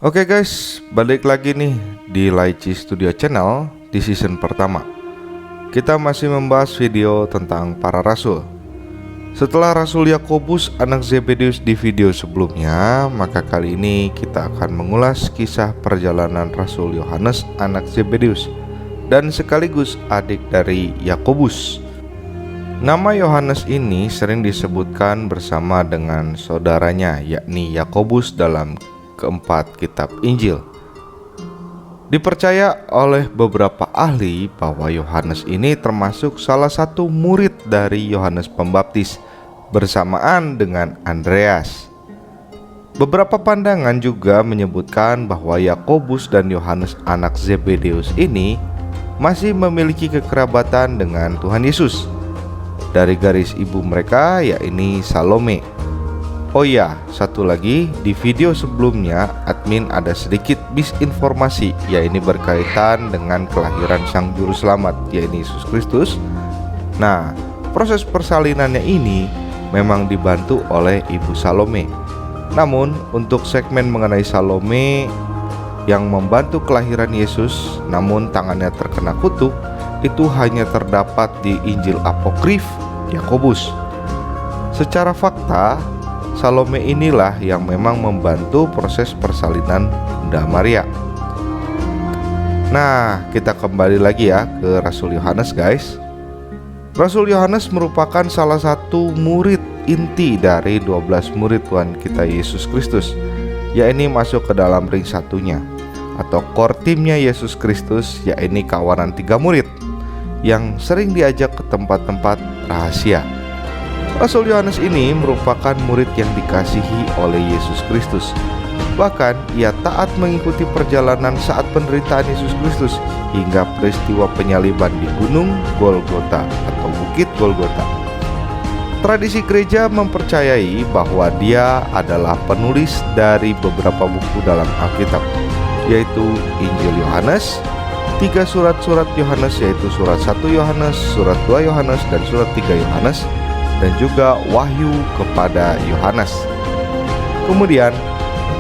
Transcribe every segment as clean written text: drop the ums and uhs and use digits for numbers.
Oke guys, balik lagi nih di Laici Studio Channel di season pertama. Kita masih membahas video tentang para rasul. Setelah Rasul Yakobus anak Zebedeus di video sebelumnya, maka kali ini kita akan mengulas kisah perjalanan Rasul Yohanes anak Zebedeus dan sekaligus adik dari Yakobus. Nama Yohanes ini sering disebutkan bersama dengan saudaranya, yakni Yakobus dalam keempat kitab Injil. Dipercaya oleh beberapa ahli bahwa Yohanes ini termasuk salah satu murid dari Yohanes Pembaptis bersamaan dengan Andreas. Beberapa pandangan juga menyebutkan bahwa Yakobus dan Yohanes anak Zebedeus ini masih memiliki kekerabatan dengan Tuhan Yesus dari garis ibu mereka, yakni Salome. Oh ya, satu lagi, di video sebelumnya admin ada sedikit misinformasi, yaitu berkaitan dengan kelahiran Sang Juru Selamat, yaitu Yesus Kristus. Nah, proses persalinannya ini memang dibantu oleh Ibu Salome. Namun, untuk segmen mengenai Salome yang membantu kelahiran Yesus, namun tangannya terkena kutuk, itu hanya terdapat di Injil Apokrif Yakobus. Secara fakta, Salome inilah yang memang membantu proses persalinan Bunda Maria. Nah, kita kembali lagi ya ke Rasul Yohanes guys. Rasul Yohanes merupakan salah satu murid inti dari 12 murid Tuhan kita Yesus Kristus, yakni masuk ke dalam ring satunya atau core timnya Yesus Kristus, yakni kawanan 3 murid yang sering diajak ke tempat-tempat rahasia. Rasul Yohanes ini merupakan murid yang dikasihi oleh Yesus Kristus. Bahkan ia taat mengikuti perjalanan saat penderitaan Yesus Kristus hingga peristiwa penyaliban di Gunung Golgota atau Bukit Golgota. Tradisi gereja mempercayai bahwa dia adalah penulis dari beberapa buku dalam Alkitab, yaitu Injil Yohanes, 3 surat-surat Yohanes, yaitu surat 1 Yohanes, surat 2 Yohanes, dan surat 3 Yohanes, dan juga wahyu kepada Yohanes. Kemudian,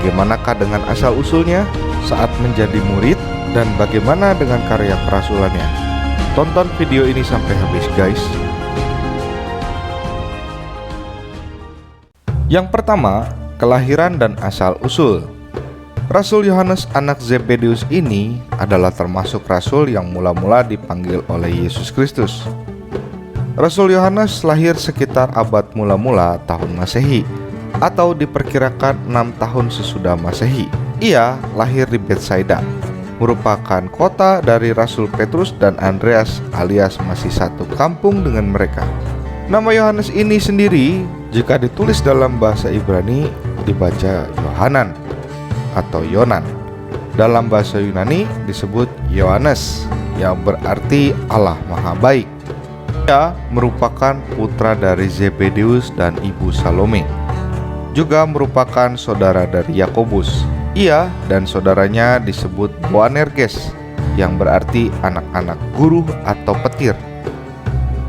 bagaimanakah dengan asal-usulnya saat menjadi murid, dan bagaimana dengan karya kerasulannya? Tonton video ini sampai habis guys. Yang pertama, kelahiran dan asal-usul. Rasul Yohanes anak Zebedeus ini adalah termasuk rasul yang mula-mula dipanggil oleh Yesus Kristus. Rasul Yohanes lahir sekitar abad mula-mula tahun Masehi atau diperkirakan 6 tahun sesudah Masehi. Ia lahir di Betsaida, merupakan kota dari Rasul Petrus dan Andreas, alias masih satu kampung dengan mereka. Nama Yohanes ini sendiri jika ditulis dalam bahasa Ibrani dibaca Yohanan atau Yonan. Dalam bahasa Yunani disebut Yohanes, yang berarti Allah Maha Baik. Ia merupakan putra dari Zebedeus dan ibu Salome, juga merupakan saudara dari Yakobus. Ia dan saudaranya disebut Boanerges, yang berarti anak-anak guru atau petir.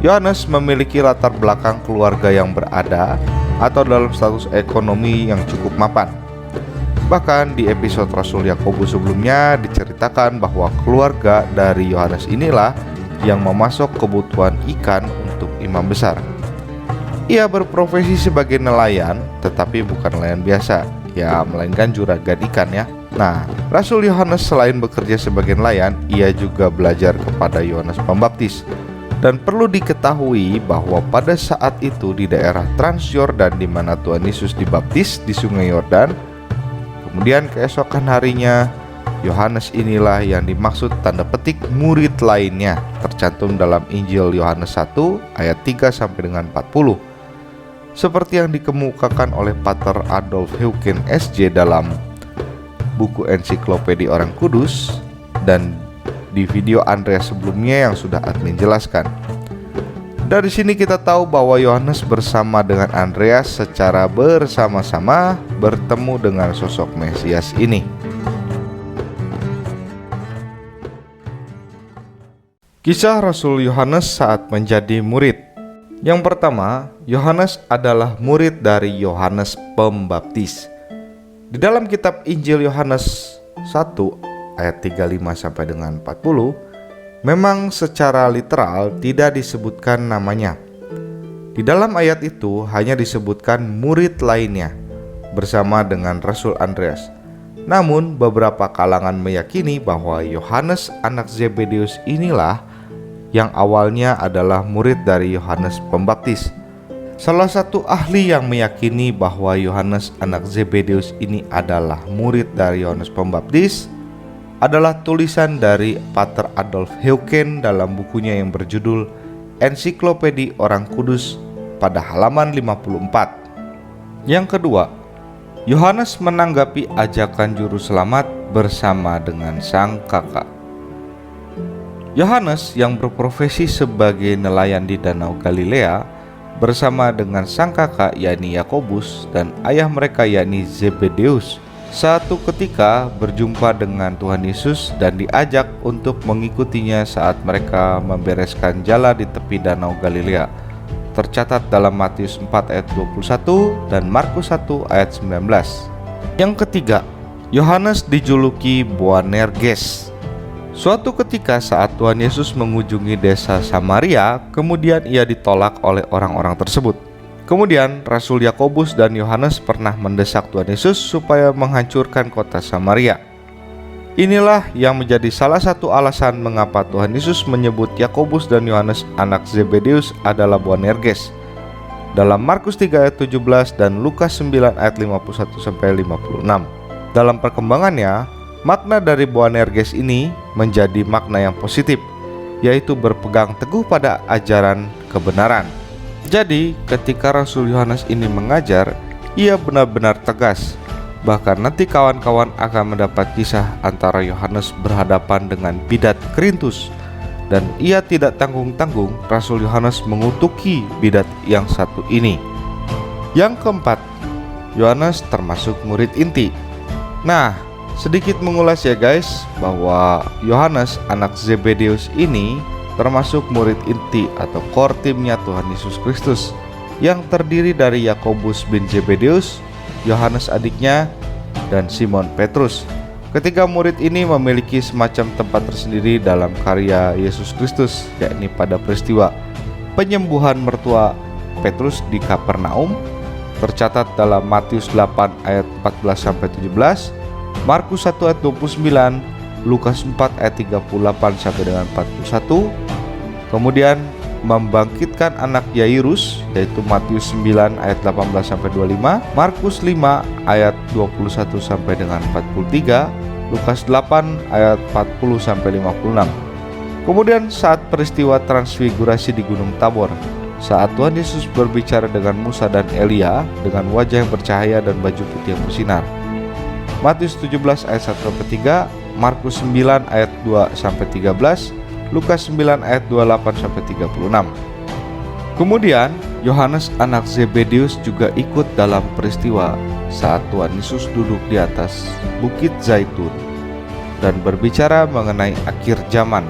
Yohanes memiliki latar belakang keluarga yang berada atau dalam status ekonomi yang cukup mapan. Bahkan di episode Rasul Yakobus sebelumnya diceritakan bahwa keluarga dari Yohanes inilah yang memasok kebutuhan ikan untuk imam besar. Ia berprofesi sebagai nelayan, tetapi bukan nelayan biasa, ya melainkan juragan ikan ya. Nah, Rasul Yohanes selain bekerja sebagai nelayan, ia juga belajar kepada Yohanes Pembaptis. Dan perlu diketahui bahwa pada saat itu di daerah Transyordan di mana Tuhan Yesus dibaptis di Sungai Yordan, kemudian keesokan harinya Yohanes inilah yang dimaksud tanda petik murid lainnya, tercantum dalam Injil Yohanes 1 ayat 3 sampai dengan 40. Seperti yang dikemukakan oleh Pater Adolf Heuken SJ dalam buku Ensiklopedia Orang Kudus dan di video Andreas sebelumnya yang sudah admin jelaskan. Dari sini kita tahu bahwa Yohanes bersama dengan Andreas secara bersama-sama bertemu dengan sosok Mesias ini. Kisah Rasul Yohanes saat menjadi murid. Yang pertama, Yohanes adalah murid dari Yohanes Pembaptis. Di dalam kitab Injil Yohanes 1 ayat 35 sampai dengan 40, memang secara literal tidak disebutkan namanya. Di dalam ayat itu hanya disebutkan murid lainnya bersama dengan Rasul Andreas. Namun beberapa kalangan meyakini bahwa Yohanes anak Zebedeus inilah yang awalnya adalah murid dari Yohanes Pembaptis. Salah satu ahli yang meyakini bahwa Yohanes anak Zebedeus ini adalah murid dari Yohanes Pembaptis adalah tulisan dari Pater Adolf Heuken dalam bukunya yang berjudul Ensiklopedi Orang Kudus pada halaman 54. Yang kedua, Yohanes menanggapi ajakan juru selamat bersama dengan sang kakak. Yohanes yang berprofesi sebagai nelayan di Danau Galilea bersama dengan sang kakak yakni Yakobus dan ayah mereka yakni Zebedeus satu ketika berjumpa dengan Tuhan Yesus dan diajak untuk mengikutinya saat mereka membereskan jala di tepi Danau Galilea. Tercatat dalam Matius 4 ayat 21 dan Markus 1 ayat 19. Yang ketiga, Yohanes dijuluki Boanerges. Suatu ketika saat Tuhan Yesus mengunjungi desa Samaria, kemudian ia ditolak oleh orang-orang tersebut. Kemudian Rasul Yakobus dan Yohanes pernah mendesak Tuhan Yesus supaya menghancurkan kota Samaria. Inilah yang menjadi salah satu alasan mengapa Tuhan Yesus menyebut Yakobus dan Yohanes anak Zebedeus adalah Boanerges. Dalam Markus 3 ayat 17 dan Lukas 9 ayat 51 sampai 56. Dalam perkembangannya, makna dari Boanerges ini menjadi makna yang positif, yaitu berpegang teguh pada ajaran kebenaran. Jadi, ketika Rasul Yohanes ini mengajar, ia benar-benar tegas. Bahkan nanti kawan-kawan akan mendapat kisah antara Yohanes berhadapan dengan bidat Kerintus, dan ia tidak tanggung-tanggung Rasul Yohanes mengutuki bidat yang satu ini. Yang keempat, Yohanes termasuk murid inti. Nah, sedikit mengulas ya guys, bahwa Yohanes anak Zebedeus ini termasuk murid inti atau core timnya Tuhan Yesus Kristus, yang terdiri dari Yakobus bin Zebedeus, Yohanes adiknya, dan Simon Petrus. Ketiga murid ini memiliki semacam tempat tersendiri dalam karya Yesus Kristus, yakni pada peristiwa penyembuhan mertua Petrus di Kapernaum, tercatat dalam Matius 8 ayat 14 sampai 17, Markus 1 ayat 29, Lukas 4 ayat 38 sampai dengan 41. Kemudian membangkitkan anak Yairus, yaitu Matius 9 ayat 18 sampai 25, Markus 5 ayat 21 sampai dengan 43, Lukas 8 ayat 40 sampai 56. Kemudian saat peristiwa transfigurasi di Gunung Tabor, saat Tuhan Yesus berbicara dengan Musa dan Elia dengan wajah yang bercahaya dan baju putih yang bersinar. Matius 17 ayat 1 sampai 3, Markus 9 ayat 2 sampai 13, Lukas 9 ayat 28 sampai 36. Kemudian Yohanes anak Zebedeus juga ikut dalam peristiwa saat Tuhan Yesus duduk di atas Bukit Zaitun dan berbicara mengenai akhir zaman.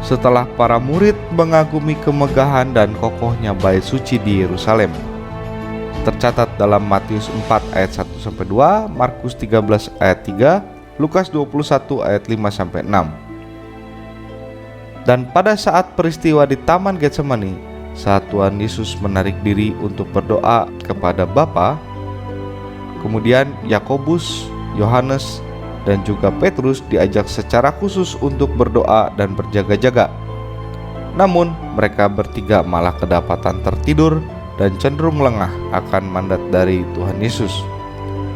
Setelah para murid mengagumi kemegahan dan kokohnya bait suci di Yerusalem. Tercatat dalam Matius 4 ayat 1 sampai 2, Markus 13 ayat 3, Lukas 21 ayat 5 sampai 6. Dan pada saat peristiwa di Taman Getsemani, saat Tuhan Yesus menarik diri untuk berdoa kepada Bapa, kemudian Yakobus, Yohanes, dan juga Petrus diajak secara khusus untuk berdoa dan berjaga-jaga. Namun mereka bertiga malah kedapatan tertidur dan cenderung lengah akan mandat dari Tuhan Yesus.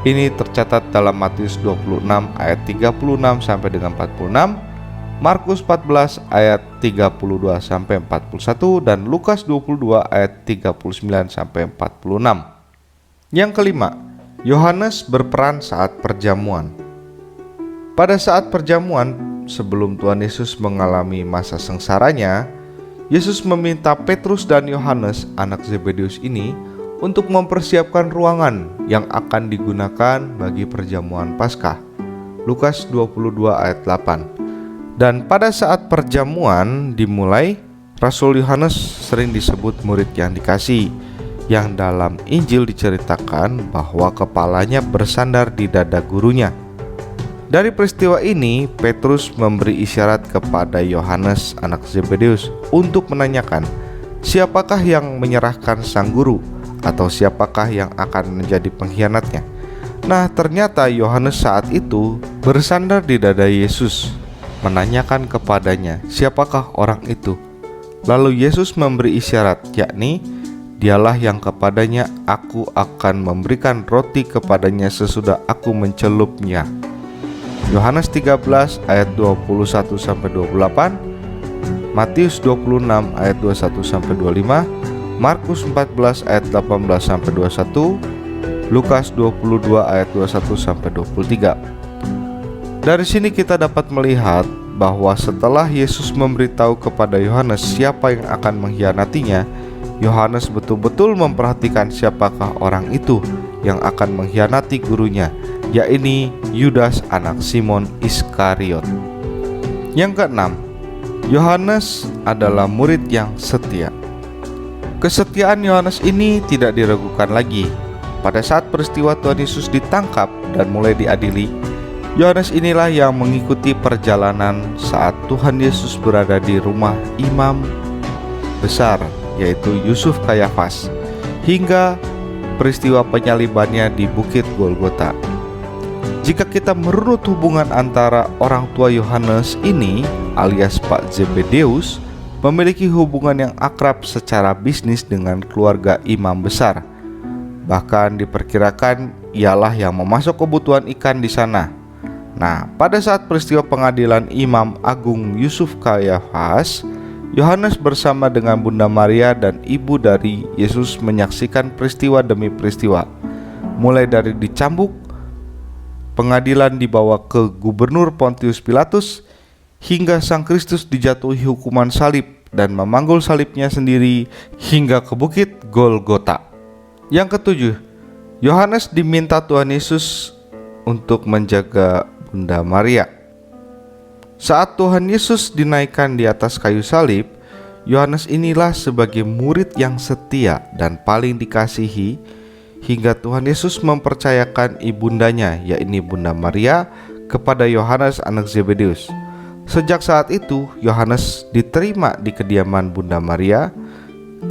Ini tercatat dalam Matius 26 ayat 36 sampai dengan 46, Markus 14 ayat 32 sampai 41 dan Lukas 22 ayat 39 sampai 46. Yang kelima, Yohanes berperan saat perjamuan. Pada saat perjamuan sebelum Tuhan Yesus mengalami masa sengsaranya, Yesus meminta Petrus dan Yohanes anak Zebedeus ini untuk mempersiapkan ruangan yang akan digunakan bagi perjamuan Paskah. Lukas 22 ayat 8. Dan pada saat perjamuan dimulai, Rasul Yohanes sering disebut murid yang dikasihi. yang dalam Injil diceritakan bahwa kepalanya bersandar di dada gurunya. Dari peristiwa ini, Petrus memberi isyarat kepada Yohanes anak Zebedeus untuk menanyakan, siapakah yang menyerahkan sang guru, atau siapakah yang akan menjadi pengkhianatnya. Nah, ternyata Yohanes saat itu bersandar di dada Yesus, menanyakan kepadanya, siapakah orang itu. Lalu Yesus memberi isyarat, yakni dialah yang kepadanya aku akan memberikan roti kepadanya sesudah aku mencelupnya. Yohanes 13 ayat 21-28, Matius 26 ayat 21-25, Markus 14 ayat 18-21, Lukas 22 ayat 21-23. Dari sini kita dapat melihat bahwa setelah Yesus memberitahu kepada Yohanes siapa yang akan mengkhianatinya, Yohanes betul-betul memperhatikan siapakah orang itu yang akan mengkhianati gurunya, yakni Yudas anak Simon Iskariot. Yang keenam, Yohanes adalah murid yang setia. Kesetiaan Yohanes ini tidak diragukan lagi. Pada saat peristiwa Tuhan Yesus ditangkap dan mulai diadili, Yohanes inilah yang mengikuti perjalanan saat Tuhan Yesus berada di rumah imam besar, yaitu Yusuf Kayafas, hingga peristiwa penyalibannya di Bukit Golgota. Jika kita merunut hubungan antara orang tua Yohanes ini alias Pak Zebedeus memiliki hubungan yang akrab secara bisnis dengan keluarga imam besar. Bahkan diperkirakan ialah yang memasok kebutuhan ikan di sana. Nah, pada saat peristiwa pengadilan Imam Agung Yusuf Kayafas, Yohanes bersama dengan Bunda Maria dan ibu dari Yesus menyaksikan peristiwa demi peristiwa, mulai dari dicambuk, pengadilan dibawa ke Gubernur Pontius Pilatus, hingga Sang Kristus dijatuhi hukuman salib dan memanggul salibnya sendiri hingga ke Bukit Golgota. Yang ketujuh, Yohanes diminta Tuhan Yesus untuk menjaga Bunda Maria. Saat Tuhan Yesus dinaikkan di atas kayu salib, Yohanes inilah sebagai murid yang setia dan paling dikasihi, hingga Tuhan Yesus mempercayakan ibundanya, yakni Bunda Maria, kepada Yohanes anak Zebedeus. Sejak saat itu, Yohanes diterima di kediaman Bunda Maria,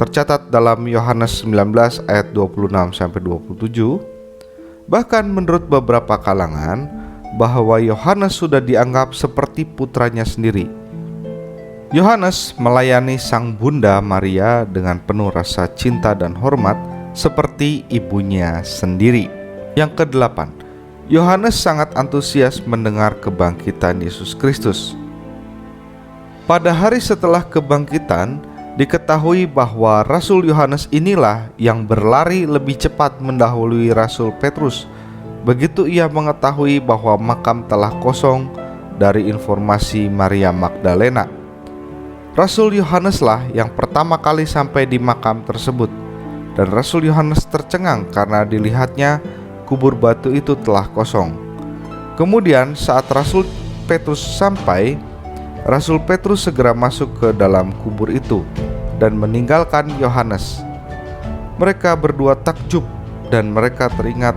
tercatat dalam Yohanes 19 ayat 26-27. Bahkan menurut beberapa kalangan, bahwa Yohanes sudah dianggap seperti putranya sendiri. Yohanes melayani sang Bunda Maria dengan penuh rasa cinta dan hormat seperti ibunya sendiri. Yang kedelapan, Yohanes sangat antusias mendengar kebangkitan Yesus Kristus. Pada hari setelah kebangkitan, diketahui bahwa Rasul Yohanes inilah yang berlari lebih cepat mendahului Rasul Petrus. Begitu ia mengetahui bahwa makam telah kosong dari informasi Maria Magdalena. Rasul Yohaneslah yang pertama kali sampai di makam tersebut, dan Rasul Yohanes tercengang karena dilihatnya kubur batu itu telah kosong. Kemudian saat Rasul Petrus sampai, Rasul Petrus segera masuk ke dalam kubur itu dan meninggalkan Yohanes. Mereka berdua takjub dan mereka teringat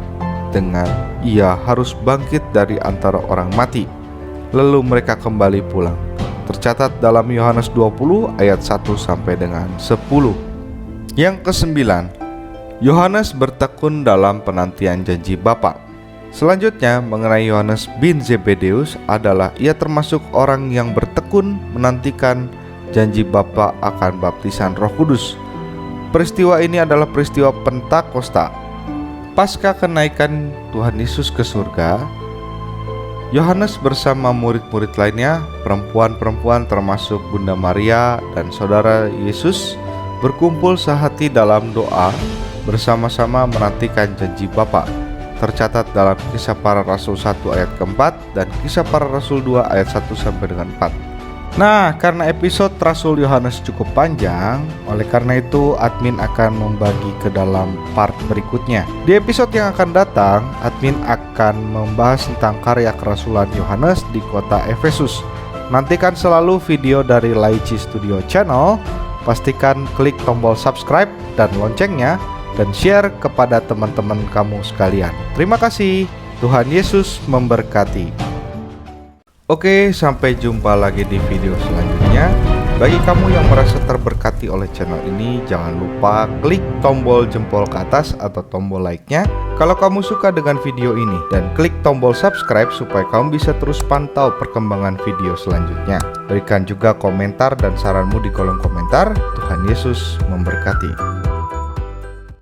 dengan ia harus bangkit dari antara orang mati. Lalu mereka kembali pulang. Tercatat dalam Yohanes 20 ayat 1 sampai dengan 10. Yang kesembilan, Yohanes bertekun dalam penantian janji Bapa. Selanjutnya mengenai Yohanes bin Zebedeus adalah ia termasuk orang yang bertekun menantikan janji Bapa akan baptisan Roh Kudus. Peristiwa ini adalah peristiwa Pentakosta. Pasca kenaikan Tuhan Yesus ke surga, Yohanes bersama murid-murid lainnya, perempuan-perempuan termasuk Bunda Maria dan saudara Yesus, berkumpul sehati dalam doa bersama-sama menantikan janji Bapa. Tercatat dalam Kisah Para Rasul 1 ayat keempat dan Kisah Para Rasul 2 ayat 1 sampai dengan 4. Nah, karena episode Rasul Yohanes cukup panjang, oleh karena itu admin akan membagi ke dalam part berikutnya. Di episode yang akan datang, admin akan membahas tentang karya kerasulan Yohanes di kota Efesus. Nantikan selalu video dari Laici Studio Channel. Pastikan klik tombol subscribe dan loncengnya dan share kepada teman-teman kamu sekalian. Terima kasih. Tuhan Yesus memberkati. Oke, sampai jumpa lagi di video selanjutnya. Bagi kamu yang merasa terberkati oleh channel ini, jangan lupa klik tombol jempol ke atas atau tombol like-nya kalau kamu suka dengan video ini, dan klik tombol subscribe supaya kamu bisa terus pantau perkembangan video selanjutnya. Berikan juga komentar dan saranmu di kolom komentar. Tuhan Yesus memberkati.